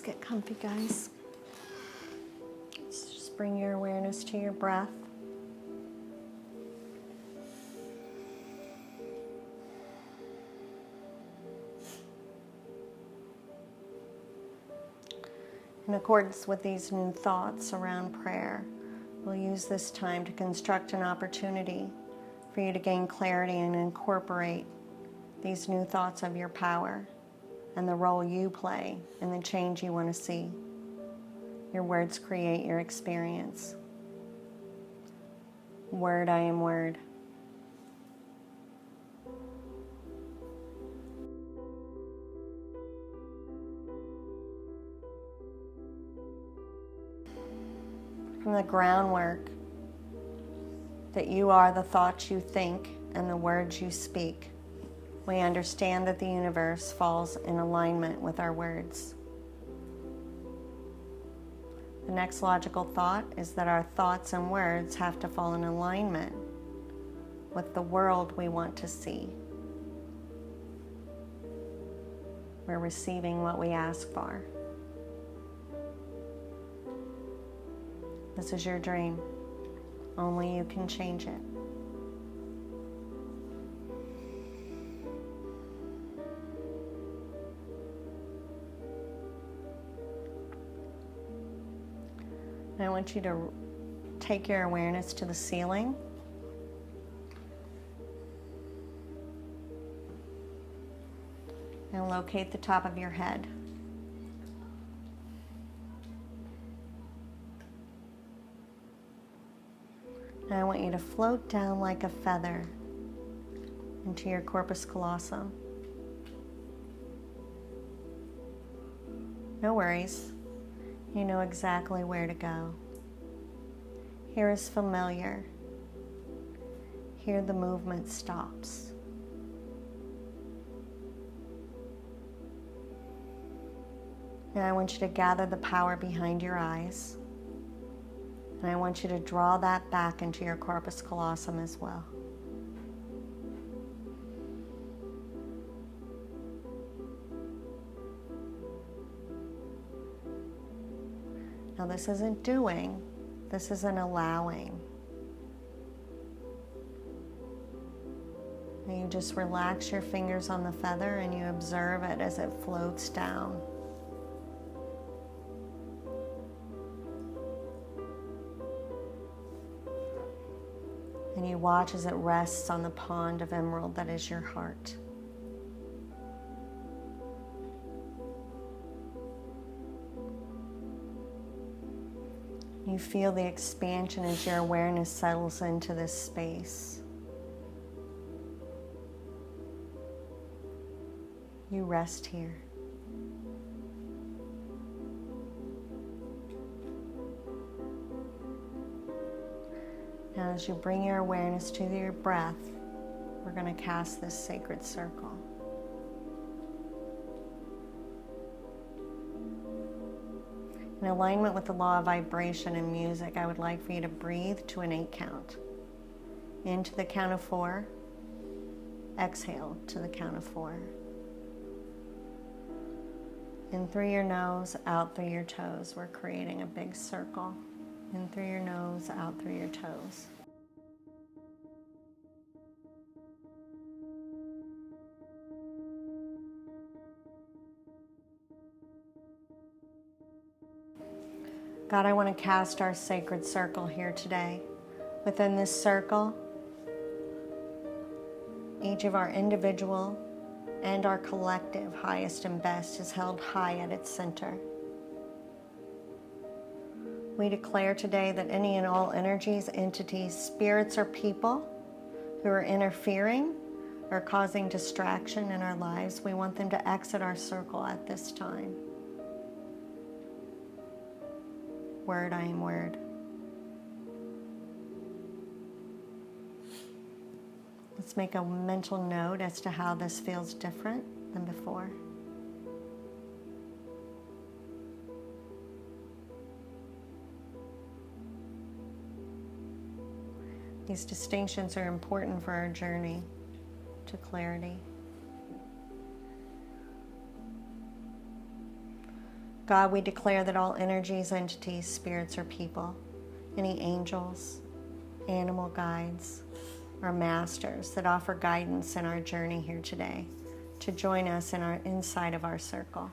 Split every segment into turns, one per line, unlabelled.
get comfy, guys. Just bring your awareness to your breath. In accordance with these new thoughts around prayer, we'll use this time to construct an opportunity for you to gain clarity and incorporate these new thoughts of your power and the role you play in the change you want to see. Your words create your experience. Word, I am word. From the groundwork that you are the thoughts you think and the words you speak, we understand that the universe falls in alignment with our words. The next logical thought is that our thoughts and words have to fall in alignment with the world we want to see. We're receiving what we ask for. This is your dream. Only you can change it. And I want you to take your awareness to the ceiling. And locate the top of your head. And I want you to float down like a feather into your corpus callosum. No worries. You know exactly where to go. Here is familiar. Here the movement stops. And I want you to gather the power behind your eyes. And I want you to draw that back into your corpus callosum as well. Now this isn't doing, this is an allowing. And you just relax your fingers on the feather and you observe it as it floats down. And you watch as it rests on the pond of emerald that is your heart. You feel the expansion as your awareness settles into this space. You rest here. Now as you bring your awareness to your breath, we're going to cast this sacred circle. In alignment with the law of vibration and music, I would like for you to breathe to an 8 count. Into the count of 4, exhale to the count of 4. In through your nose, out through your toes. We're creating a big circle. In through your nose, out through your toes. God, I want to cast our sacred circle here today. Within this circle, each of our individual and our collective highest and best is held high at its center. We declare today that any and all energies, entities, spirits, or people who are interfering or causing distraction in our lives, we want them to exit our circle at this time. Word, I am word. Let's make a mental note as to how this feels different than before. These distinctions are important for our journey to clarity. God, we declare that all energies, entities, spirits, or people, any angels, animal guides, or masters that offer guidance in our journey here today, to join us in our inside of our circle.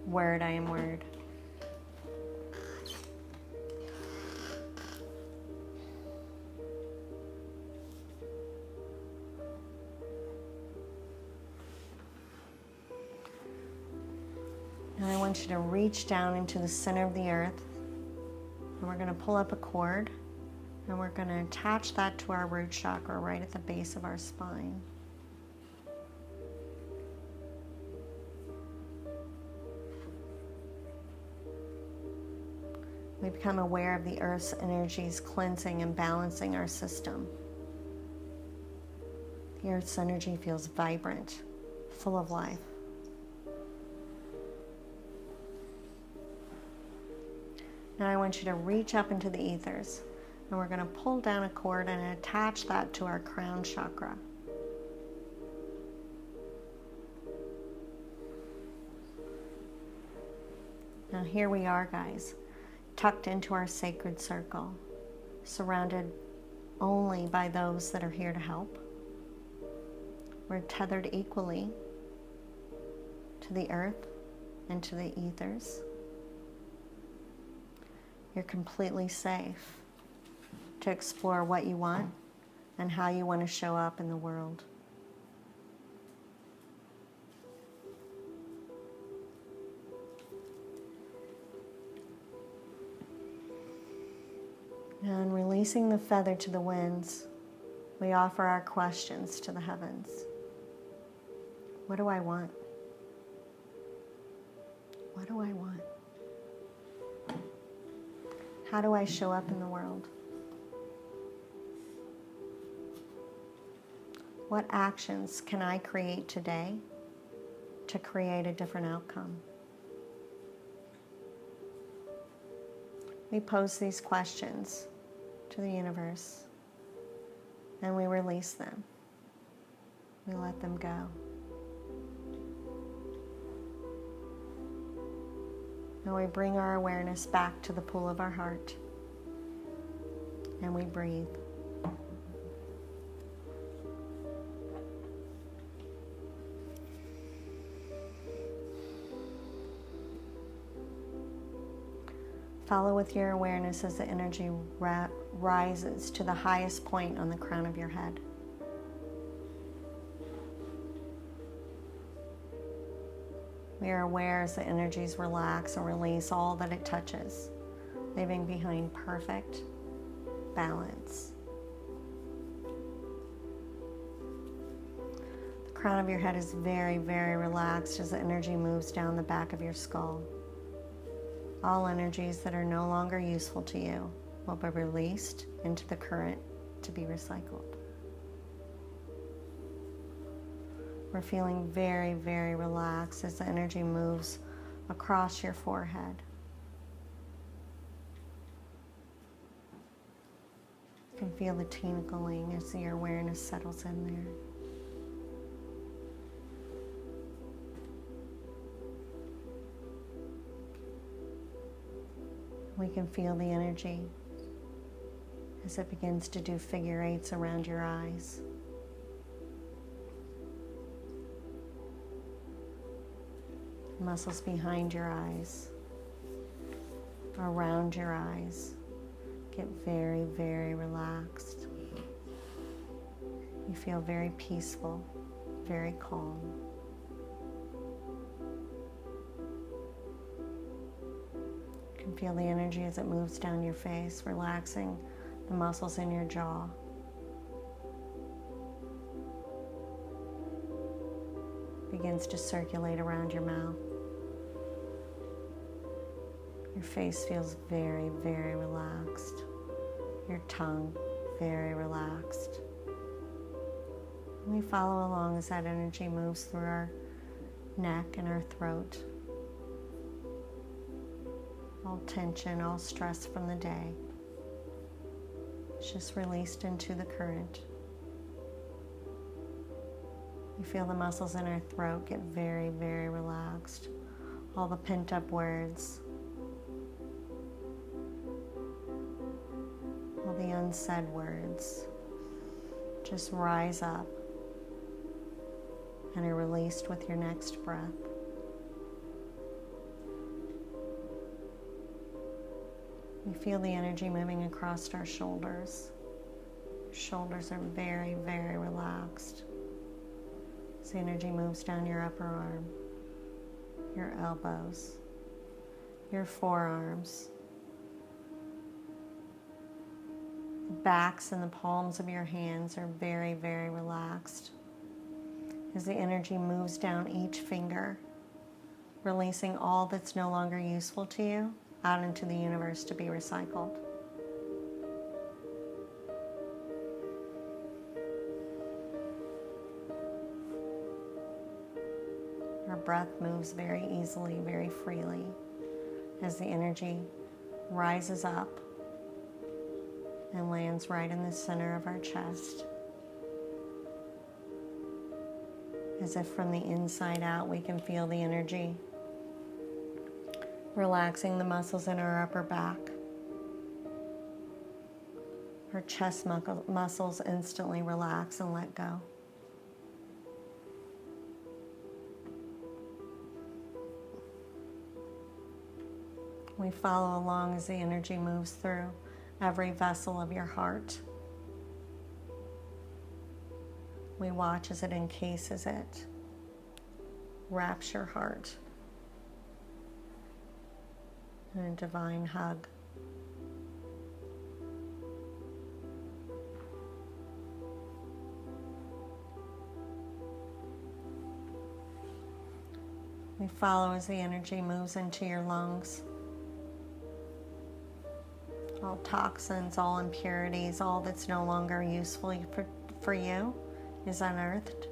Word, I am word. Now I want you to reach down into the center of the earth, and we're going to pull up a cord, and we're going to attach that to our root chakra right at the base of our spine. We become aware of the earth's energies cleansing and balancing our system. The earth's energy feels vibrant, full of life. Now I want you to reach up into the ethers, and we're going to pull down a cord and attach that to our crown chakra. Now here we are, guys, tucked into our sacred circle, surrounded only by those that are here to help. We're tethered equally to the earth and to the ethers. You're completely safe to explore what you want and how you want to show up in the world. And releasing the feather to the winds, we offer our questions to the heavens. What do I want? What do I want? How do I show up in the world? What actions can I create today to create a different outcome? We pose these questions to the universe, and we release them. We let them go. Now we bring our awareness back to the pool of our heart, and we breathe. Follow with your awareness as the energy rises to the highest point on the crown of your head. We are aware as the energies relax and release all that it touches, leaving behind perfect balance. The crown of your head is very, very relaxed as the energy moves down the back of your skull. All energies that are no longer useful to you will be released into the current to be recycled. We're feeling very, very relaxed as the energy moves across your forehead. You can feel the tingling as your awareness settles in there. We can feel the energy as it begins to do figure eights around your eyes. Muscles behind your eyes, around your eyes, get very, very relaxed. You feel very peaceful, very calm. You can feel the energy as it moves down your face, relaxing the muscles in your jaw. Begins to circulate around your mouth. Your face feels very, very relaxed. Your tongue, very relaxed. And we follow along as that energy moves through our neck and our throat. All tension, all stress from the day is just released into the current. We feel the muscles in our throat get very, very relaxed. all the pent-up words, all the unsaid words, just rise up and are released with your next breath. We feel the energy moving across our shoulders. Shoulders are very, very relaxed. As the energy moves down your upper arm, your elbows, your forearms, the backs and the palms of your hands are very, very relaxed. As the energy moves down each finger, releasing all that's no longer useful to you out into the universe to be recycled. Our breath moves very easily, very freely, as the energy rises up and lands right in the center of our chest. As if from the inside out we can feel the energy relaxing the muscles in our upper back. Our chest muscles instantly relax and let go. We follow along as the energy moves through every vessel of your heart. We watch as it encases it, wraps your heart in a divine hug. We follow as the energy moves into your lungs. All toxins, all impurities, all that's no longer useful for you is unearthed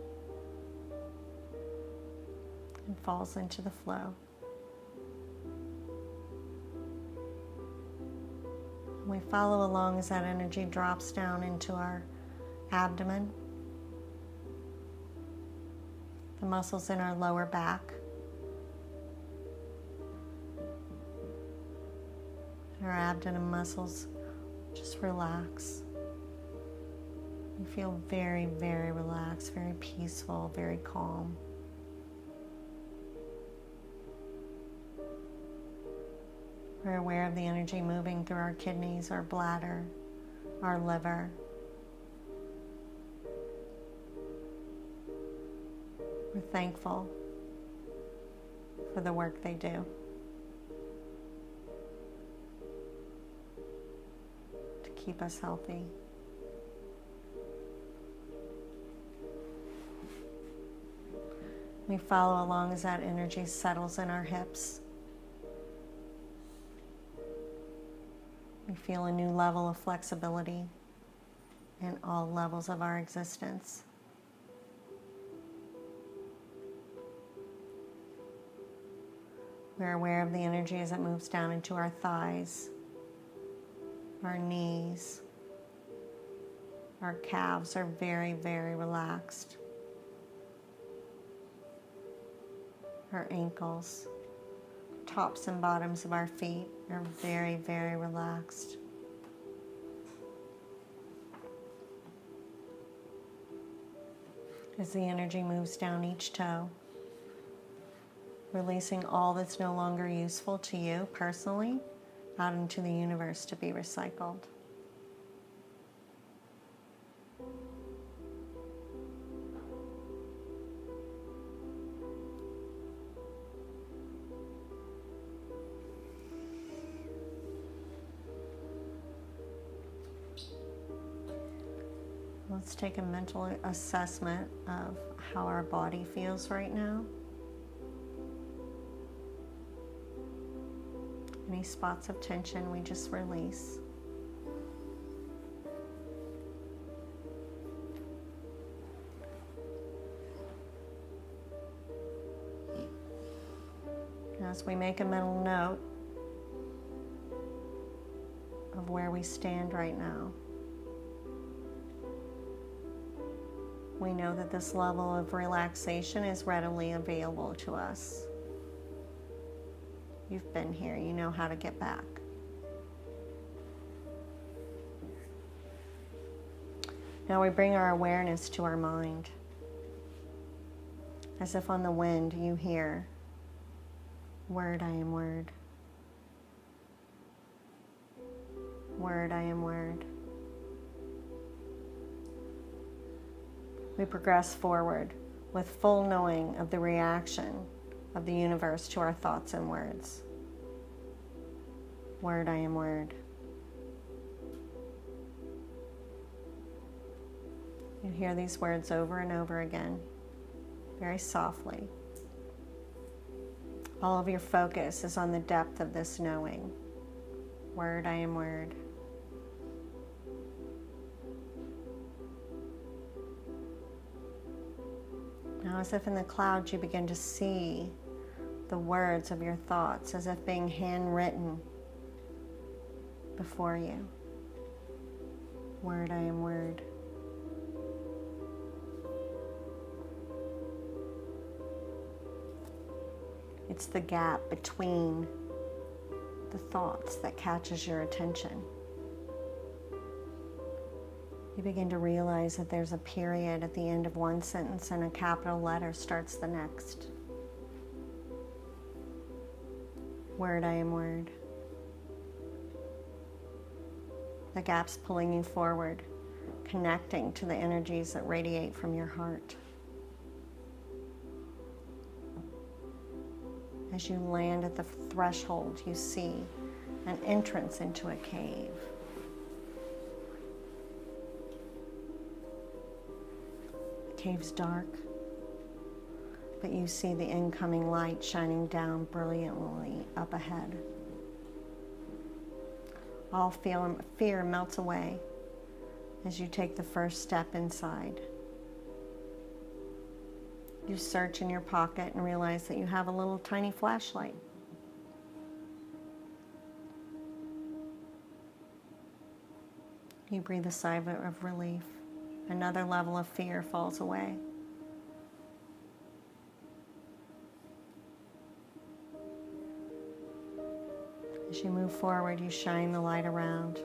and falls into the flow. We follow along as that energy drops down into our abdomen, the muscles in our lower back, our abdomen muscles just relax. You feel very, very relaxed, very peaceful, very calm. We're aware of the energy moving through our kidneys, our bladder, our liver. We're thankful for the work they do to keep us healthy. We follow along as that energy settles in our hips. We feel a new level of flexibility in all levels of our existence. We're aware of the energy as it moves down into our thighs, our knees. Our calves are very, very relaxed. Our ankles, tops and bottoms of our feet are very, very relaxed. As the energy moves down each toe, releasing all that's no longer useful to you personally out into the universe to be recycled. Let's take a mental assessment of how our body feels right now. Any spots of tension we just release. As we make a mental note of where we stand right now, we know that this level of relaxation is readily available to us. You've been here. You know how to get back. Now we bring our awareness to our mind. As if on the wind you hear, word, I am word. Word, I am word. We progress forward with full knowing of the reaction of the universe to our thoughts and words. Word, I am word. You hear these words over and over again, very softly. All of your focus is on the depth of this knowing. Word, I am word. Now, as if in the clouds, you begin to see the words of your thoughts as if being handwritten before you. Word, I am word. It's the gap between the thoughts that catches your attention. You begin to realize that there's a period at the end of one sentence and a capital letter starts the next. Word, I am word. The gap's pulling you forward, connecting to the energies that radiate from your heart. As you land at the threshold, you see an entrance into a cave. The cave's dark, but you see the incoming light shining down brilliantly up ahead. All fear melts away as you take the first step inside. You search in your pocket and realize that you have a little tiny flashlight. You breathe a sigh of relief. Another level of fear falls away. As you move forward, you shine the light around.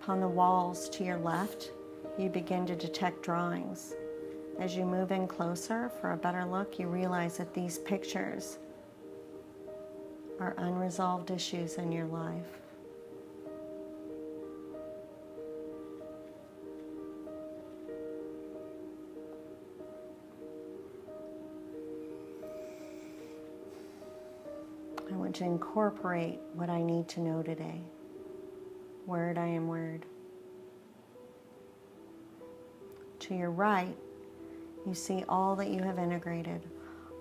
Upon the walls to your left, you begin to detect drawings. As you move in closer for a better look, you realize that these pictures are unresolved issues in your life. I want to incorporate what I need to know today. Word, I am word. To your right, you see all that you have integrated.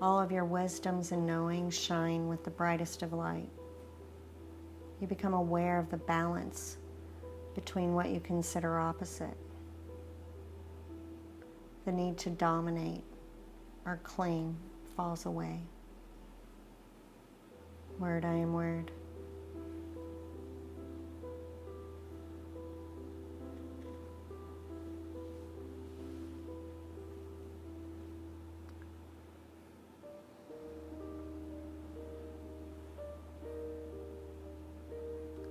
All of your wisdoms and knowings shine with the brightest of light. You become aware of the balance between what you consider opposite. The need to dominate or cling falls away. Word, I am word.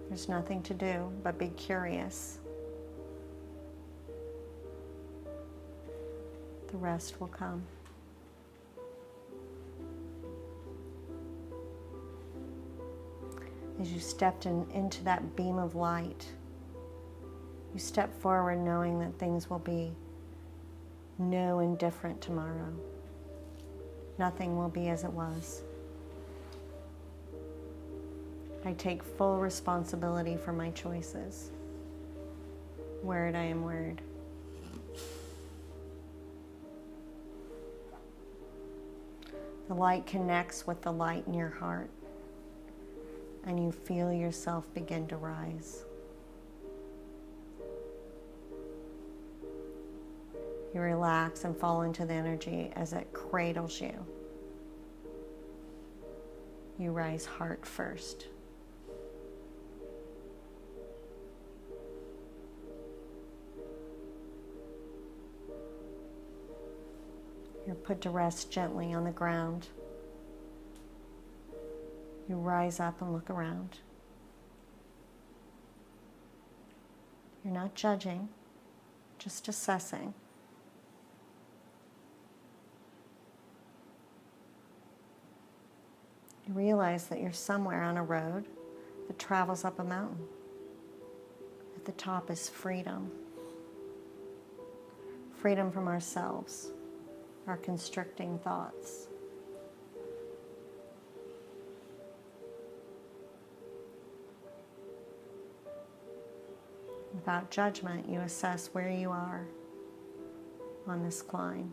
There's nothing to do but be curious. The rest will come. As you stepped into that beam of light, you step forward knowing that things will be new and different tomorrow. Nothing will be as it was. I take full responsibility for my choices. Word, I am word. The light connects with the light in your heart, and you feel yourself begin to rise. You relax and fall into the energy as it cradles you. You rise heart first. You're put to rest gently on the ground. You rise up and look around. You're not judging, just assessing. You realize that you're somewhere on a road that travels up a mountain. At the top is freedom. Freedom from ourselves, our constricting thoughts. Without judgment, you assess where you are on this climb.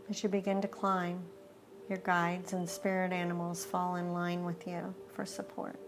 As you begin to climb, your guides and spirit animals fall in line with you for support.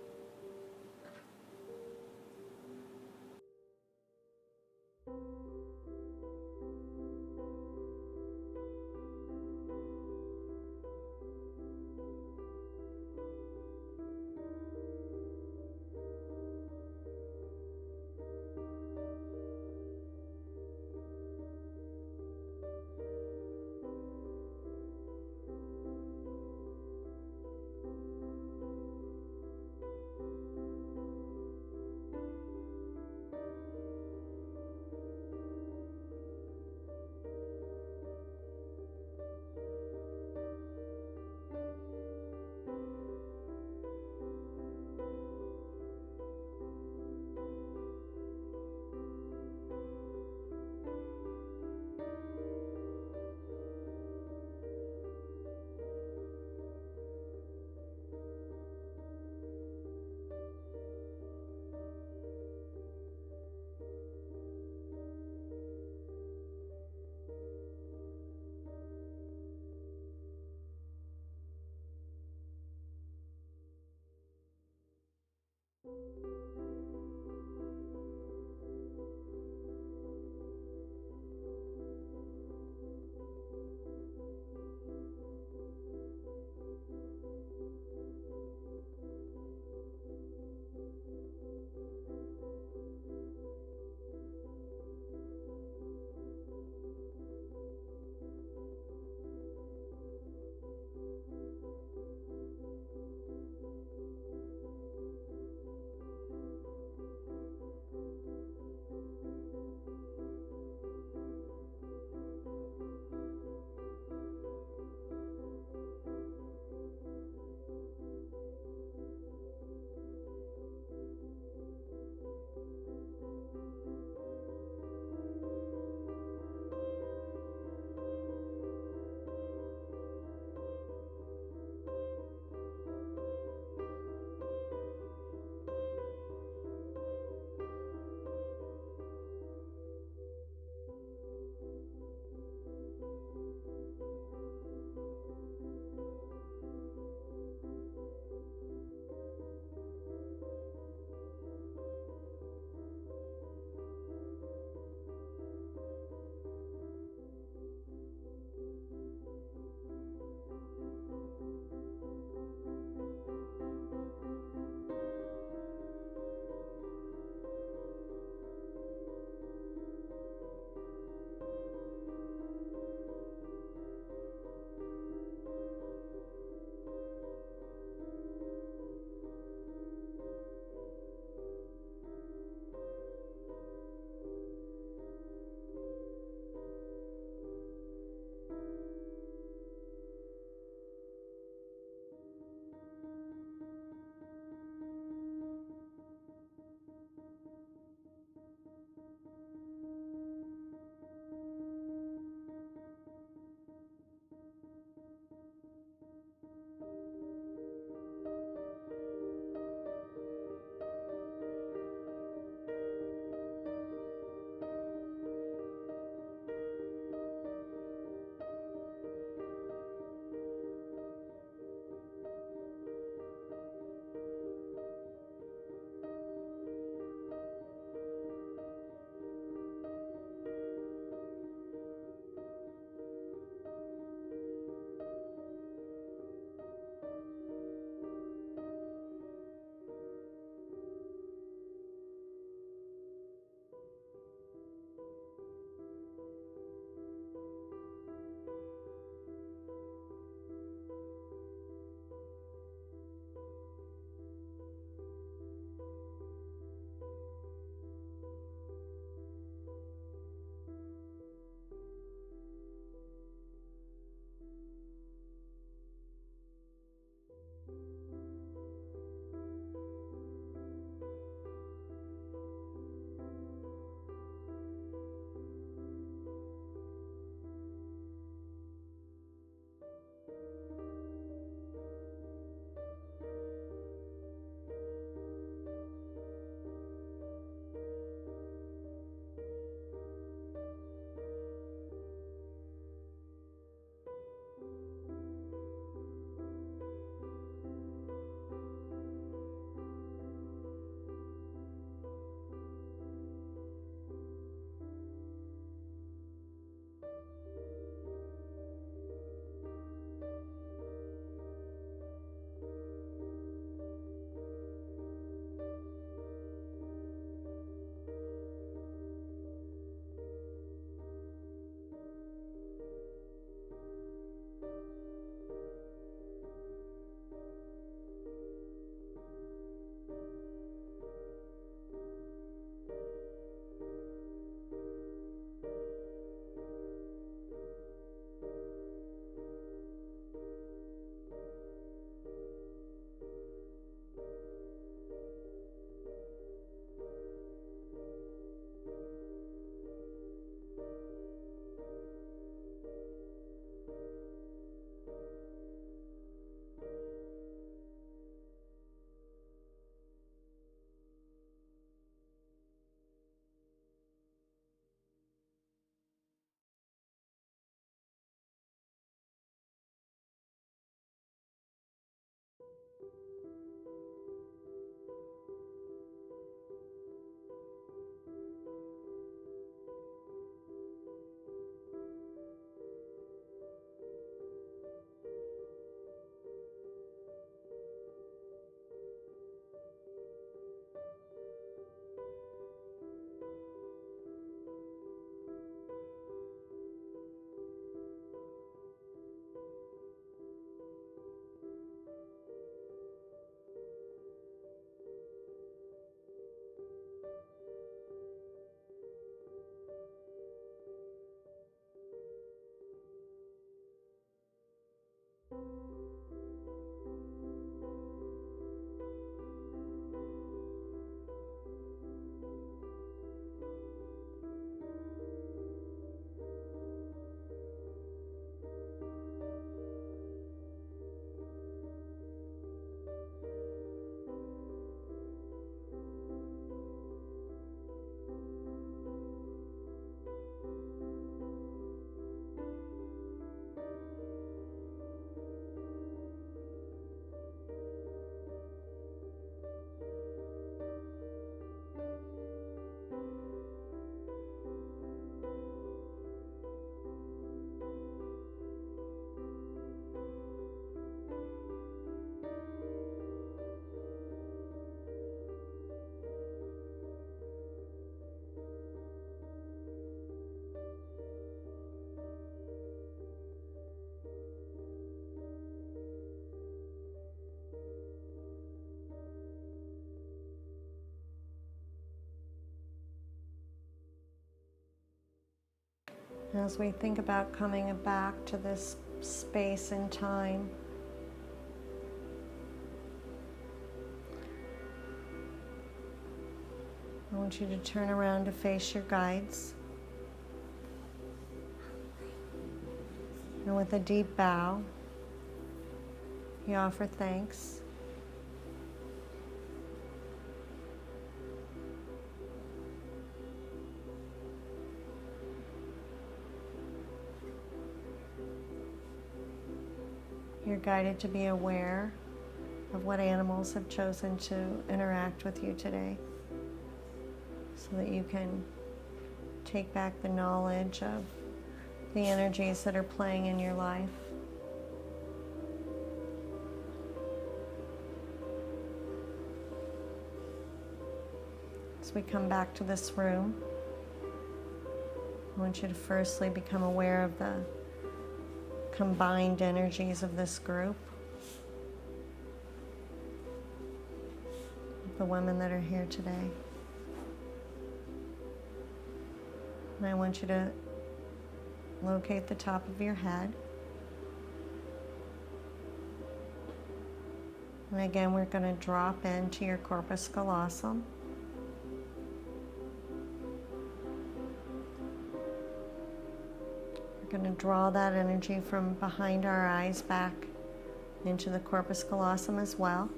As we think about coming back to this space and time, I want you to turn around to face your guides. And with a deep bow, you offer thanks. You're guided to be aware of what animals have chosen to interact with you today, so that you can take back the knowledge of the energies that are playing in your life. As we come back to this room, I want you to firstly become aware of the combined energies of this group, the women that are here today. And I want you to locate the top of your head. And again, we're going to drop into your corpus callosum. We're going to draw that energy from behind our eyes back into the corpus callosum as well.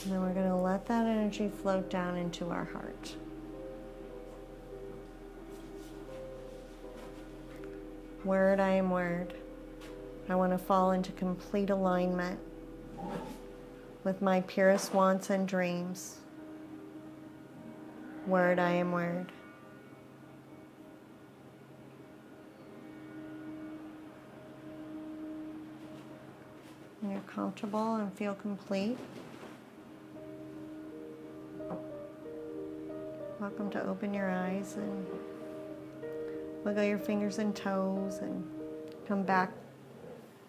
And then we're going to let that energy float down into our heart. Word, I am word. I want to fall into complete alignment with my purest wants and dreams. Word, I am word. When you're comfortable and feel complete, welcome to open your eyes and wiggle your fingers and toes and come back